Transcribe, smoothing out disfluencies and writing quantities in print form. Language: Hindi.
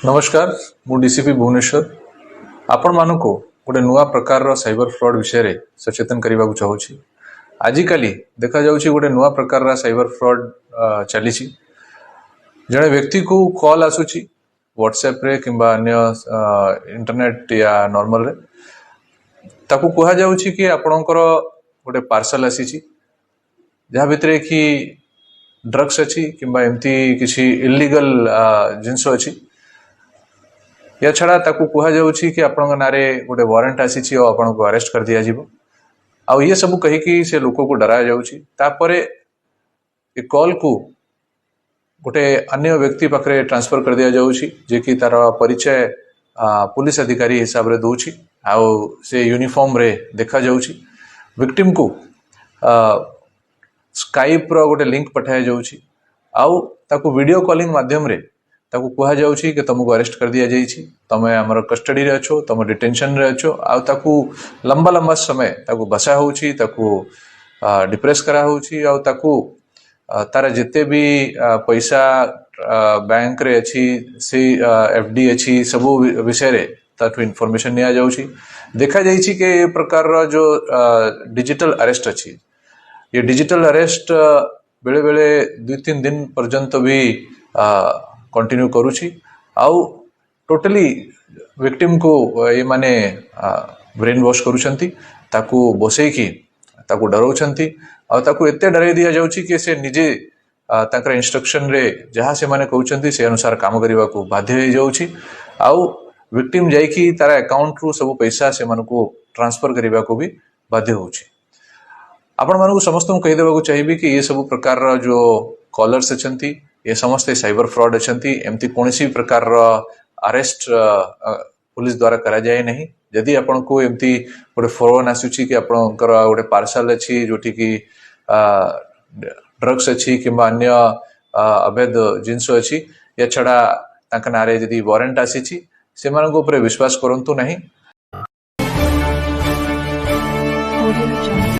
नमस्कार मु डीसीपी भुवनेश्वर आपण मानक गोटे नुआ प्रकार साइबर फ्रॉड विषय रे सचेतन करने को चाहूँगी। आजिकाली देखा जाउछि गोटे नुआ प्रकार साइबर फ्रॉड चली जड़े व्यक्ति को कॉल आसुची व्हाट्सएप रे किंबा अन्य इंटरनेट या नॉर्मल रे ताकू कहा जाउछि कि आपणकर गोटे पार्सल आसी जहाँ भितर कि ड्रग्स अच्छी किंबा एमती किसी इलीगल जिनस अच्छी या छड़ा ताकू कहा जाउछि कि आपन नारे गोटे वारंट आसी आपन को अरेस्ट कर दिया जीवो आ ये सब कही कि से लोक को डरा जाउछि तापरे ए कॉल को गोटे अन्य व्यक्ति पाखरे ट्रांसफर कर दिया जाउछि जे कि तार परिचय पुलिस अधिकारी हिसाब रे दोछि आ से यूनिफॉर्म रे देखा जाउछि विक्टिम को स्काइप रो गोटे लिंक पठाया जाउछि आउ ताकू वीडियो कॉलिंग माध्यम रे ताकू कहा जाउछि कि तुमको अरेस्ट कर दिया जाइछि तमे हमर कस्टडी रे अछो तुम डिटेंशन रे अछो आ ताकू लंबा लंबा समय ताकू बसा होउछि ताकू डिप्रेस करा होउछि आ ताकू तार जिते भी पैसा बैंक रे अछि से एफडी अछि सब विषय रे ताकू इन्फॉर्मेशन निया जाउछि देखा जाइछि कि ए प्रकार रो जो डिजिटल अरेस्ट अछि ये डिजिटल अरेस्ट बेले बेले 2-3 दिन पर्यंत भी कंटिन्यू करूची आउ टोटली विक्टिम को ये माने ब्रेन वॉश करूछंती ताकू बसई की ताकू डराउछंती आ ताकू एते डराई दिया जाउची कि से निजे ताकर इंस्ट्रक्शन रे जहाँ से माने कहउछंती से अनुसार काम करबा को बाध्य हो जाउची आउ विक्टिम जाई कि तारा अकाउंट रू सब पैसा से माने को ट्रांसफर करबा को भी बाध्य होउची। आपण मानू समस्त कही देबा चाहिए कि ये सब प्रकार जो कॉलर्स अछंती ये समस्त साइबर फ्रॉड अछंती एमती कोनसी प्रकार अरेस्ट पुलिस द्वारा करा जाए नहीं यदि आपण को एमती गोटे फोन आसुची कि आपणकर गोटे पार्सल अछि जोटी कि ड्रग्स अछि किंबा अन्य अवैध जिनस अछि या छड़ा तांका नारे यदि वारंट आसीची से मानको ऊपर विश्वास करंतु नहीं